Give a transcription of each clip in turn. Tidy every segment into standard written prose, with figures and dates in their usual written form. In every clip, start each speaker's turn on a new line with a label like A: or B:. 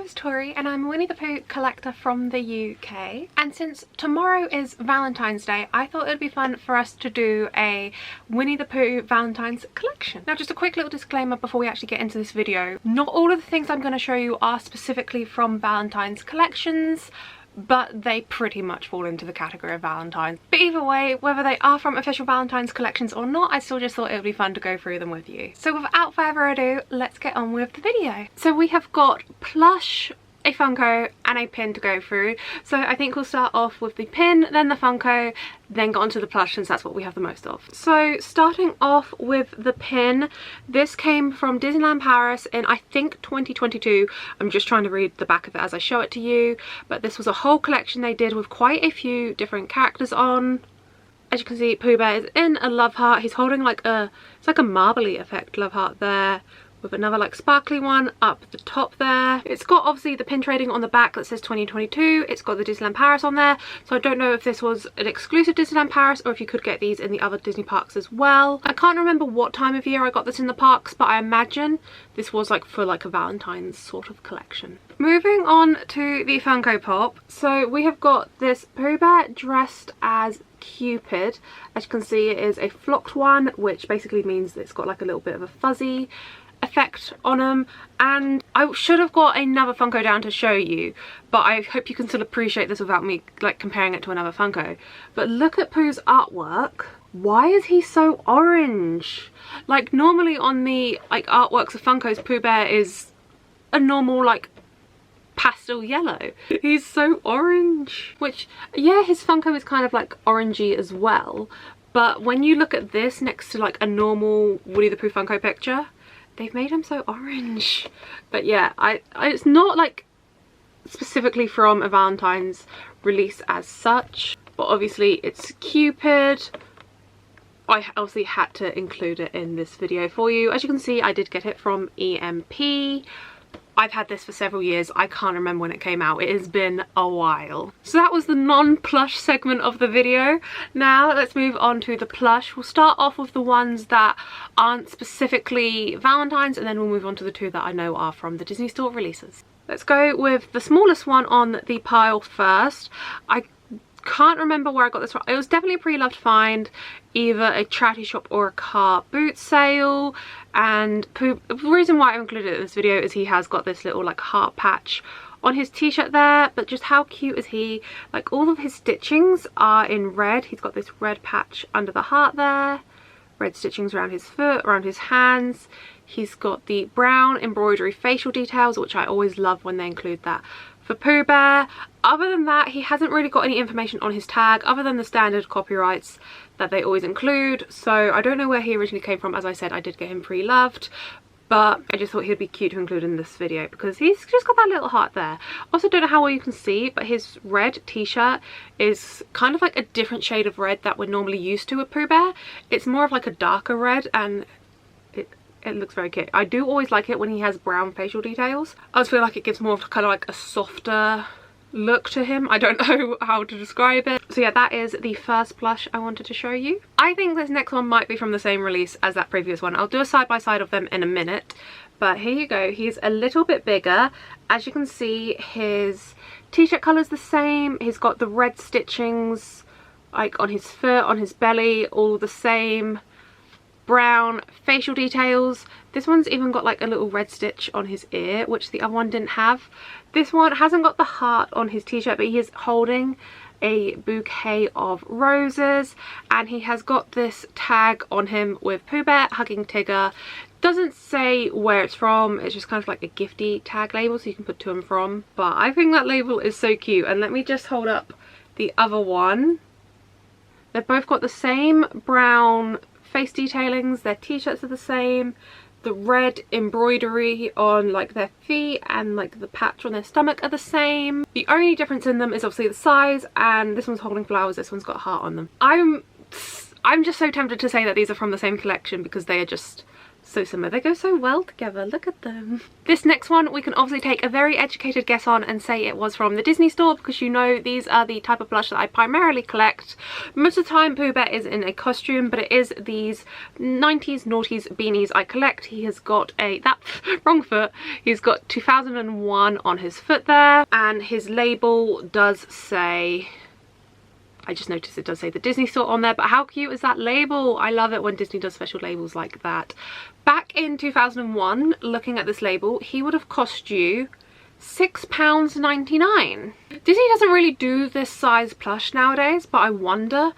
A: name is Tori and I'm a Winnie the Pooh collector from the UK, and since tomorrow is Valentine's Day I thought it would be fun for us to do a Winnie the Pooh Valentine's collection. Now just a quick little disclaimer before we actually get into this video. Not all of the things I'm going to show you are specifically from Valentine's collections, but they pretty much fall into the category of Valentine's. But either way, whether they are from official Valentine's collections or not, I still just thought it would be fun to go through them with you. So without further ado, let's get on with the video. So we have got Plush, a Funko and a pin to go through. So I think we'll start off with the pin, then the Funko, then get onto the plush since that's what we have the most of. So starting off with the pin, this came from Disneyland Paris in I think 2022. I'm just trying to read the back of it as I show it to you, but this was a whole collection they did with quite a few different characters on. As you can see, Pooh Bear is in a love heart. He's holding like a, it's like a marbly effect love heart there, with another like sparkly one up the top there. It's got obviously the pin trading on the back that says 2022. It's got the Disneyland Paris on there, so I don't know if this was an exclusive Disneyland Paris or if you could get these in the other Disney parks as well. I can't remember what time of year I got this in the parks, but I imagine this was like for like a Valentine's sort of collection. Moving on to the Funko Pop, so we have got this Pooh Bear dressed as Cupid. As you can see, it is a flocked one, which basically means that it's got like a little bit of a fuzzy effect on them, and I should have got another Funko down to show you, but I hope you can still appreciate this without me like comparing it to another Funko. But look at Pooh's artwork. Why is he so orange? Like normally on the like artworks of Funkos, Pooh Bear is a normal like pastel yellow. He's so orange, which yeah, his Funko is kind of like orangey as well, but when you look at this next to like a normal Winnie the Pooh Funko picture, they've made him so orange. But yeah, it's not like specifically from a Valentine's release as such, but obviously it's Cupid. I obviously had to include it in this video for you. As you can see, I did get it from EMP. I've had this for several years. I can't remember when it came out. It has been a while. So that was the non-plush segment of the video. Now let's move on to the plush. We'll start off with the ones that aren't specifically Valentine's, and then we'll move on to the two that I know are from the Disney Store releases. Let's go with the smallest one on the pile first. I can't remember where I got this from. It was definitely a pre-loved find, either a charity shop or a car boot sale. And Pooh, the reason why I've included it in this video is he has got this little like heart patch on his t-shirt there, but just how cute is he? Like all of his stitchings are in red. He's got this red patch under the heart there, red stitchings around his foot, around his hands. He's got the brown embroidery facial details, which I always love when they include that for Pooh Bear. Other than that, he hasn't really got any information on his tag other than the standard copyrights that they always include, so I don't know where he originally came from. As I said, I did get him pre-loved, but I just thought he'd be cute to include in this video because he's just got that little heart there. Also, don't know how well you can see, but his red t-shirt is kind of like a different shade of red that we're normally used to with Pooh Bear. It's more of like a darker red, and it looks very cute. I do always like it when he has brown facial details. I just feel like it gives more of kind of like a softer look to him. I don't know how to describe it. So yeah, that is the first plush I wanted to show you. I think this next one might be from the same release as that previous one. I'll do a side by side of them in a minute, but here you go. He's a little bit bigger. As you can see, his t-shirt colour's the same. He's got the red stitchings like on his foot, on his belly, all the same. Brown facial details. This one's even got like a little red stitch on his ear, which the other one didn't have. This one hasn't got the heart on his t-shirt, but he is holding a bouquet of roses, and he has got this tag on him with Pooh Bear hugging Tigger. Doesn't say where it's from. It's just kind of like a gifty tag label, so you can put to and from, but I think that label is so cute. And let me just hold up the other one. They've both got the same brown face detailings, their t-shirts are the same, the red embroidery on like their feet and like the patch on their stomach are the same. The only difference in them is obviously the size, and this one's holding flowers, this one's got a heart on them. I'm just so tempted to say that these are from the same collection because they are just so similar. They go so well together. Look at them. This next one we can obviously take a very educated guess on and say it was from the Disney store, because you know these are the type of plush that I primarily collect. Most of the time Pooh Bear is in a costume, but it is these 90s noughties beanies I collect. He has got wrong foot. He's got 2001 on his foot there, and his label does say, I just noticed it does say the Disney store on there, but how cute is that label? I love it when Disney does special labels like that. Back in 2001, looking at this label, he would have cost you £6.99. Disney doesn't really do this size plush nowadays, but I wonder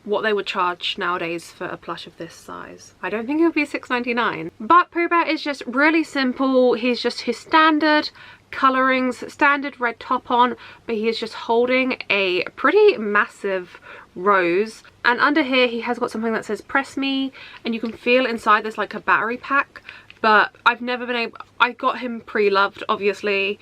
A: what they would charge nowadays for a plush of this size. I don't think it would be £6.99. But Pooh Bear is just really simple. He's just his standard colorings, standard red top on, but he is just holding a pretty massive rose, and under here he has got something that says press me, and you can feel inside there's like a battery pack, but I've never been able, I got him pre-loved obviously.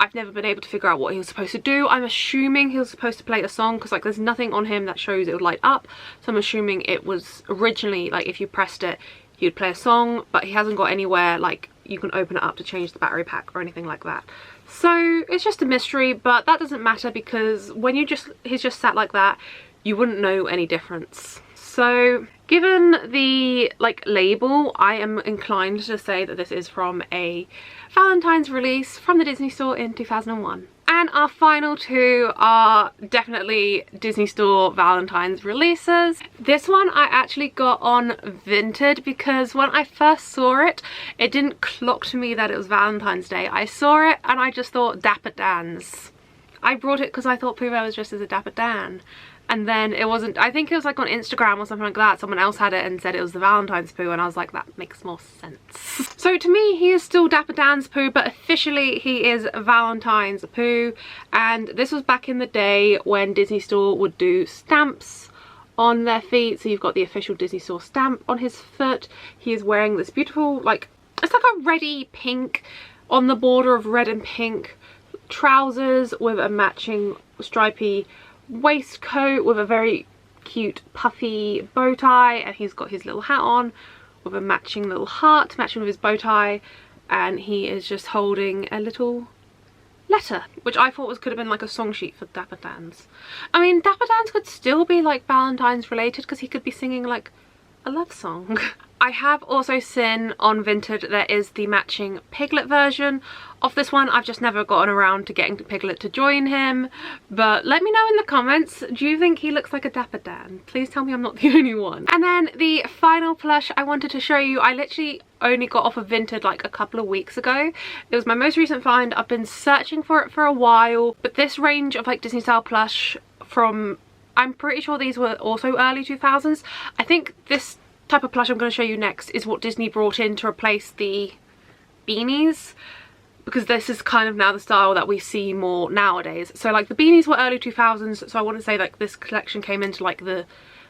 A: I've never been able to figure out what he was supposed to do. I'm assuming he was supposed to play a song, because like there's nothing on him that shows it would light up, so I'm assuming it was originally like if you pressed it he would play a song, but he hasn't got anywhere like you can open it up to change the battery pack or anything like that. So it's just a mystery, but that doesn't matter, because when he's just sat like that, you wouldn't know any difference. So given the like label, I am inclined to say that this is from a Valentine's release from the Disney store in 2001. And our final two are definitely Disney Store Valentine's releases. This one I actually got on Vinted, because when I first saw it, it didn't clock to me that it was Valentine's Day. I saw it and I just thought Dapper Dan's. I brought it because I thought Pooh Bear was dressed as a Dapper Dan. And then it wasn't, I think it was like on Instagram or something like that, someone else had it and said it was the Valentine's Pooh, and I was like, that makes more sense. So to me he is still Dapper Dan's Pooh, but officially he is Valentine's Pooh. And this was back in the day when Disney Store would do stamps on their feet, so you've got the official Disney Store stamp on his foot. He is wearing this beautiful, like, it's like a reddy pink on the border of red and pink trousers with a matching stripy waistcoat with a very cute puffy bow tie, and he's got his little hat on with a matching little heart matching with his bow tie, and he is just holding a little letter, which I thought could have been like a song sheet for Dapper Dan's. I mean, Dapper Dan's could still be like Valentine's related, because he could be singing like a love song. I have also seen on Vinted there is the matching Piglet version of this one. I've just never gotten around to getting Piglet to join him, but let me know in the comments, do you think he looks like a Dapper Dan? Please tell me I'm not the only one. And then the final plush I wanted to show you, I literally only got off of Vinted like a couple of weeks ago. It was my most recent find. I've been searching for it for a while, but this range of like Disney style plush from, I'm pretty sure these were also early 2000s. I think this type of plush I'm going to show you next is what Disney brought in to replace the beanies, because this is kind of now the style that we see more nowadays. So like the beanies were early 2000s, so I want to say like this collection came into like the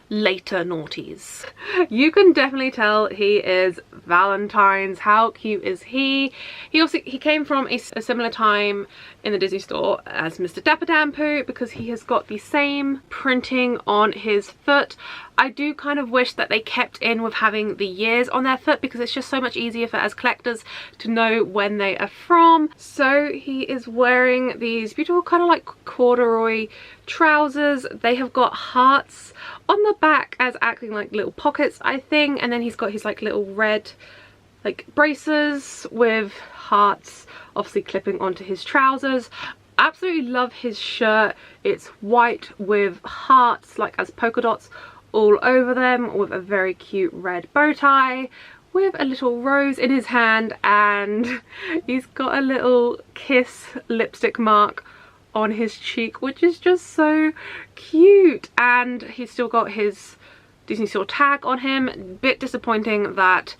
A: later noughties. You can definitely tell he is Valentine's. How cute is he? He came from a similar time in the Disney store as Mr. Dapper Dan Pooh, because he has got the same printing on his foot. I do kind of wish that they kept in with having the years on their foot, because it's just so much easier for as collectors to know when they are from. So he is wearing these beautiful kind of like corduroy trousers. They have got hearts on the back as acting like little pockets, I think, and then he's got his like little red like braces with hearts obviously clipping onto his trousers. Absolutely love his shirt. It's white with hearts like as polka dots all over them, with a very cute red bow tie with a little rose in his hand, and he's got a little kiss lipstick mark on his cheek, which is just so cute. And he's still got his Disney store tag on him. Bit disappointing that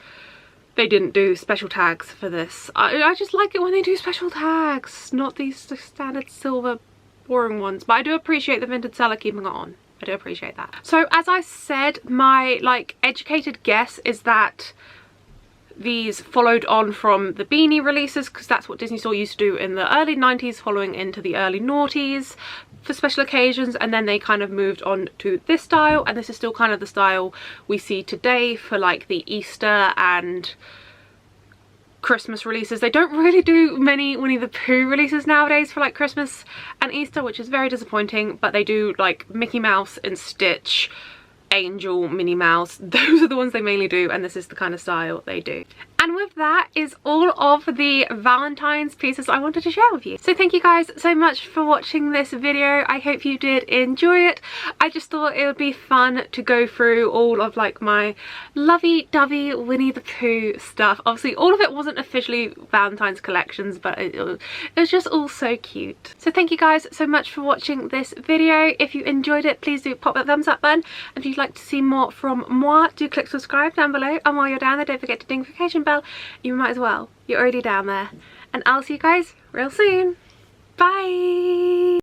A: they didn't do special tags for this. I just like it when they do special tags, not these standard silver boring ones, but I do appreciate the Vinted seller keeping it on. I do appreciate that. So as I said, my like educated guess is that these followed on from the beanie releases, because that's what Disney Store used to do in the early 90s following into the early noughties. for special occasions, and then they kind of moved on to this style, and this is still kind of the style we see today for like the Easter and Christmas releases. They don't really do many Winnie the Pooh releases nowadays for like Christmas and Easter, which is very disappointing, but they do like Mickey Mouse and Stitch, Angel, Minnie Mouse. Those are the ones they mainly do, and this is the kind of style they do. And with that is all of the Valentine's pieces I wanted to share with you. So thank you guys so much for watching this video. I hope you did enjoy it. I just thought it would be fun to go through all of like my lovey-dovey Winnie the Pooh stuff. Obviously all of it wasn't officially Valentine's collections, but it was just all so cute. So thank you guys so much for watching this video. If you enjoyed it, please do pop that thumbs up button. And if you'd like to see more from moi, do click subscribe down below. And while you're down there, don't forget to ding the notification bell. You might as well. You're already down there. And I'll see you guys real soon. Bye!